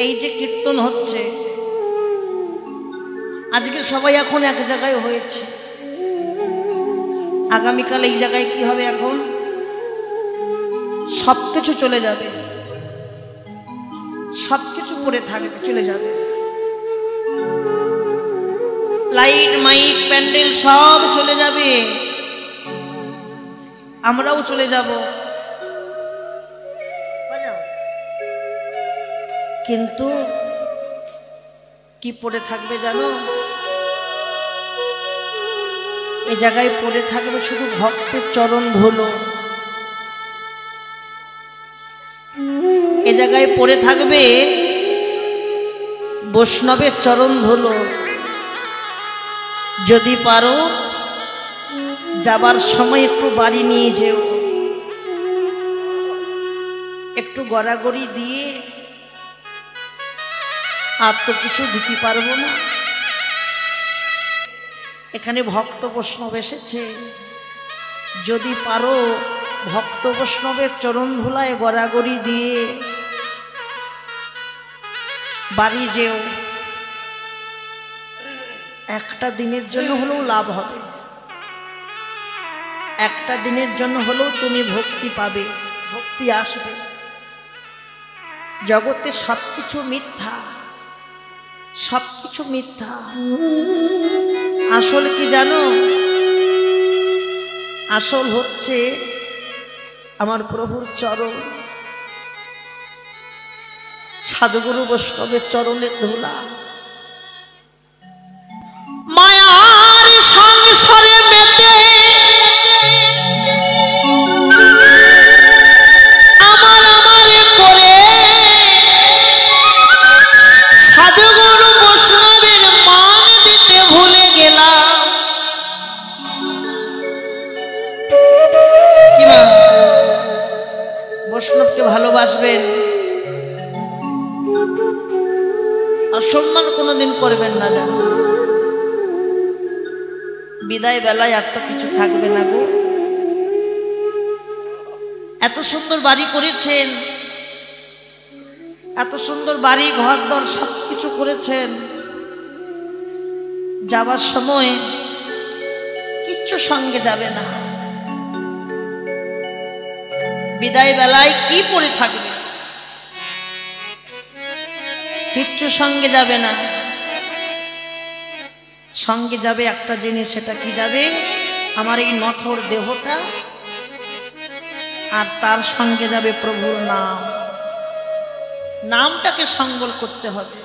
এই যে কীর্তন হচ্ছে, আজকে সবাই এখন এক জায়গায় হয়েছে, আগামীকাল এই জায়গায় কি হবে? এখন সবকিছু চলে যাবে, সবকিছু পড়ে থাকবে, চলে যাবে। লাইট মাইক প্যান্ডেল সব চলে যাবে, আমরাও চলে যাব, কিন্তু কি পড়ে থাকবে জানো? এ জায়গায় পড়ে থাকবে শুধু ভক্তের চরণ ধুলো। এ জায়গায় পড়ে থাকবে বৈষ্ণবের চরণ ধুলো। যদি পারো যাবার সময় একটু বাড়ি নিয়ে যেও, একটু গড়াগড়ি দিয়ে। আর তো কিছু দিতে পারবো না, এখানে ভক্ত বৈষ্ণব এসেছে, যদি পারো ভক্ত বৈষ্ণবের চরণ ধুলায় গড়াগড়ি দিয়ে বাড়ি যেও। একটা দিনের জন্য হলেও লাভ হবে, একটা দিনের জন্য হলেও তুমি ভক্তি পাবে, ভক্তি আসবে। জগতে সবকিছু মিথ্যা, সবকিছু মিথ্যা। আসল কি জানো? আসল হচ্ছে আমার প্রভুর চরণ, সাধুগুরু বৈষ্ণবের চরণের ধুলা। মায়ার সংসারে মেতে আমার আমারে করে সাধুগুরু বৈষ্ণবের মান দিতে ভুলে গেলাম। কি মা, বৈষ্ণবকে ভালোবাসবেন, অসম্মান কোনোদিন করবেন না জানো। বিদায় বেলায় আর তো কিছু থাকবে না গো। এত সুন্দর বাড়ি করেছেন, এত সুন্দর বাড়ি ঘর দর সবকিছু করেছেন, যাবার সময় কিচ্ছু সঙ্গে যাবে না। বিদায় বেলায় কি পড়ে থাকবে? কিচ্ছু সঙ্গে যাবে না। সঙ্গে যাবে একটা জিনিস, সেটা কি যাবে? আমার এই নথর দেহটা, আর তার সঙ্গে যাবে প্রভুর নাম। নামটাকে সংবল করতে হবে,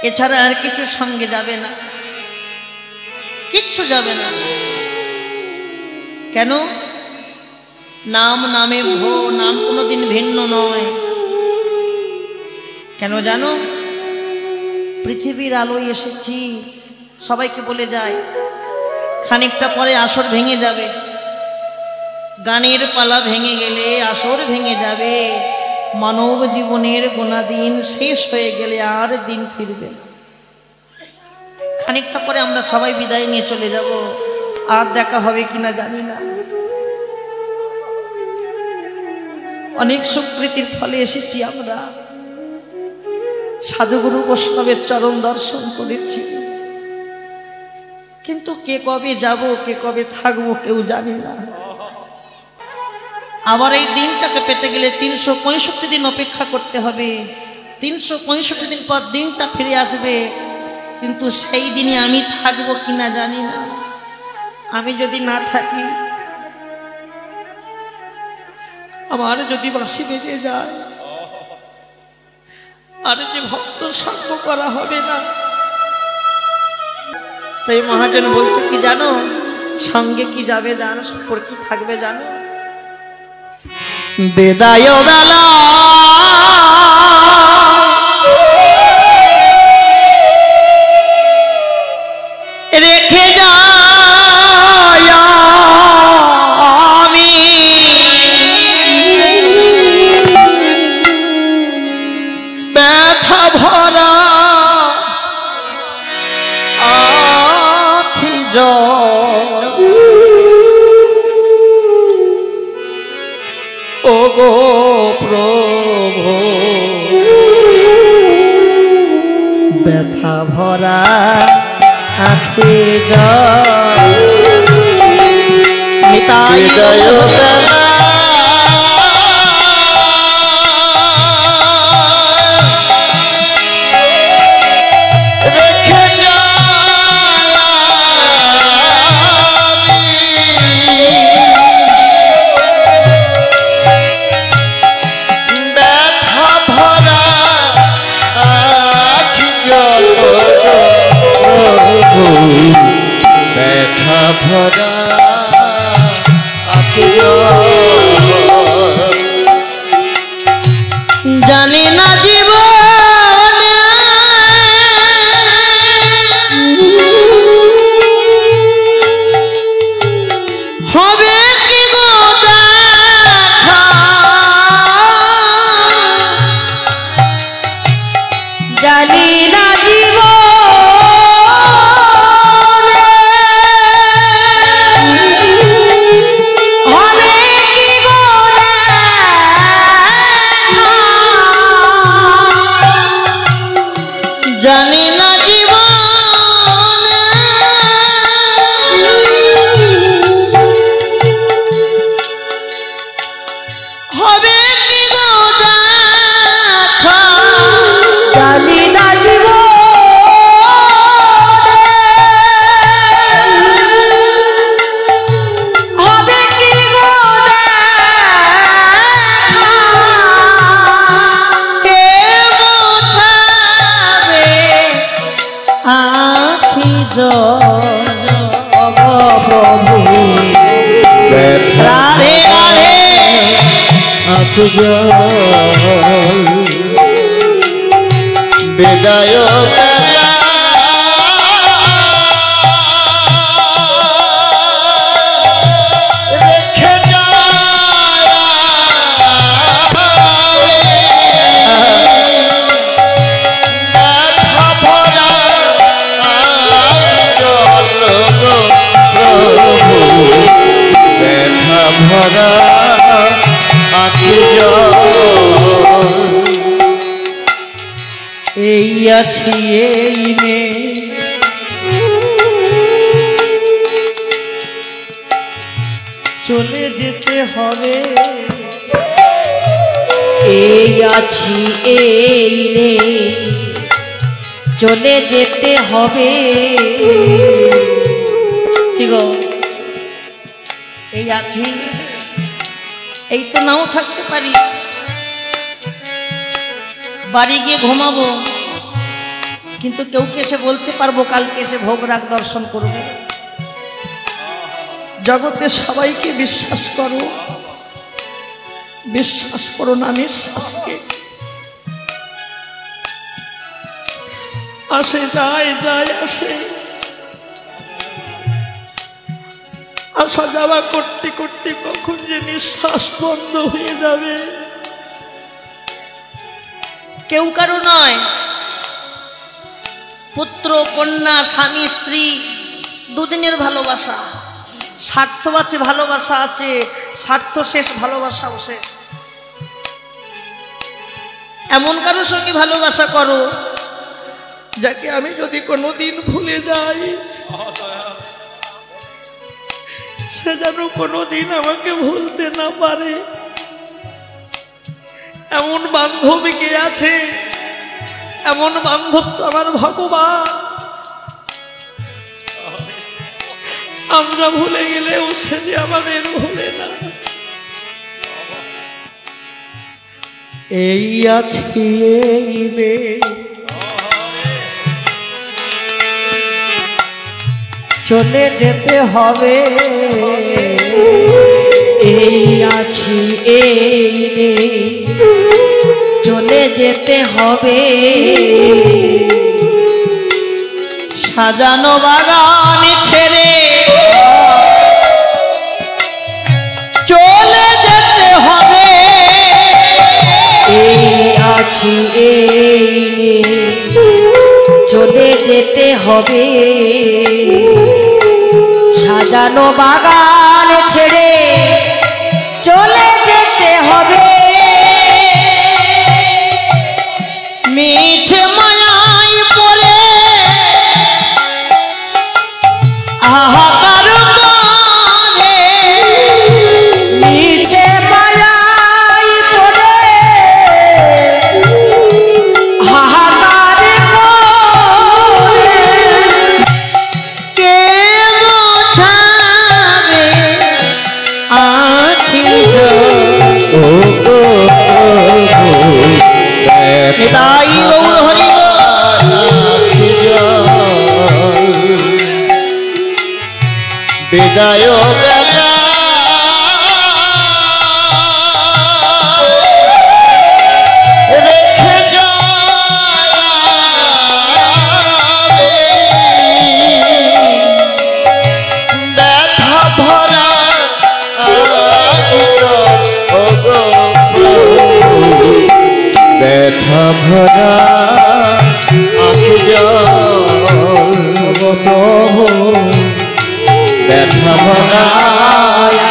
এছাড়া আর কিছু সঙ্গে যাবে না, কিচ্ছু যাবে না। কেন? নাম নামে ভো, নাম কোনোদিন ভিন্ন নয়। কেন জানো? পৃথিবীর আলোয় এসেছি, সবাইকে বলে যায়, খানিকটা পরে আসর ভেঙে যাবে, গানের পালা ভেঙে গেলে আসর ভেঙে যাবে, মানব জীবনের গোনা দিন শেষ হয়ে গেলে আর দিন ফিরবে না। খানিকটা পরে আমরা সবাই বিদায় নিয়ে চলে যাব, আর দেখা হবে কিনা জানি না। অনেক সুকৃতির ফলে এসেছি আমরা, সাধুগুরু বৈষ্ণবের চরণ দর্শন করেছি, কিন্তু কে কবে যাব, কে কবে থাকবো কেউ জানি না। আবার এই দিনটাকে পেতে গেলে 365 দিন অপেক্ষা করতে হবে, 365 দিন পর দিনটা ফিরে আসবে, কিন্তু সেই দিনে আমি থাকবো কিনা জানি না। আমি যদি না থাকি, আমার যদি বাঁশি বেজে যায়, আর যে ভক্ত সঙ্গ করা হবে না। তাই মহাজন বলছে কি জানো? সঙ্গে কি যাবে জানো? পর কি থাকবে জানো? বিদায় বেলা রেখে যায় আমি, ব্যথা ভরা আখি জল, ও গো প্রভু ভরা আঁখি জল নিতাই ব্যথা ভরা আঁখি জানি না জীবন হবে কি গো দেখা জানি না জানি না জীবন হবে কি গো দেখা জানি না জীবন হবে কি গো আঁখি প্রভু রাধে রাধে আঁখি বিদায় ভরা আঁখি এই আছি এই মে চলে যেতে হবে এই আছি এই রে চলে যেতে হবে কি গো এই আছি এই তো নাও থাকতে পারি বাড়ি গিয়ে ঘুমাবো কিন্তু কেউ এসে বলতে পারবো কালকে এসে ভোগ রাগ দর্শন করবো জগতে সবাইকে বিশ্বাস করো না নিঃশ্বাসকে আসে যায় আসে আসা যাওয়া করতে করতে কখন যে নিঃশ্বাস বন্ধ হয়ে যাবে কেউ কারো নয় পুত্র কন্যা স্বামী স্ত্রী দুদিনের ভালোবাসা স্বার্থবাচী ভালোবাসা আছে স্বার্থ শেষ ভালোবাসাও শেষ এমন কারোর সঙ্গে ভালোবাসা করো যাকে আমি যদি কোনোদিন ভুলে যাই সে যেন কোনোদিন আমাকে ভুলতে না পারে এমন বান্ধব কে আছে এমন বান্ধব তো আমার ভগবান আমরা ভুলে গেলেও সে যে আমাদের ভুলে না এই আছি এই রে চলে যেতে হবে এই আছি এই রে চলে যেতে হবে সাজানো বাগান ছেড়ে চলে যেতে হবে এই আছি এই রে চলে যেতে হবে সাজানো বাগান ছেড়ে চলে যেতে হবে মিছে মায়ায় পড়ে ব্যথা ভরা আঁখি জল প্রভু ব্যথা ভরা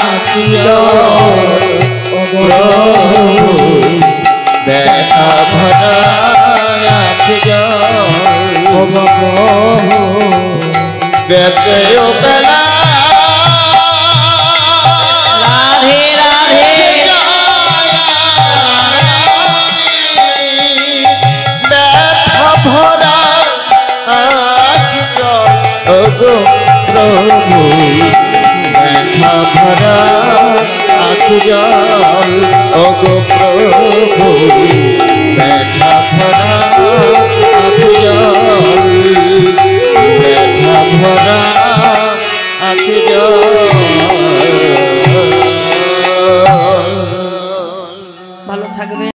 আঁখি জল প্রভু ব্যথা ভরা আঁখি জল ব্যথেয় বেলা রাধে রাধে ব্যথা ভরা আঁখি জল ওগো প্রভু ব্যথা ভরা আঁখি জল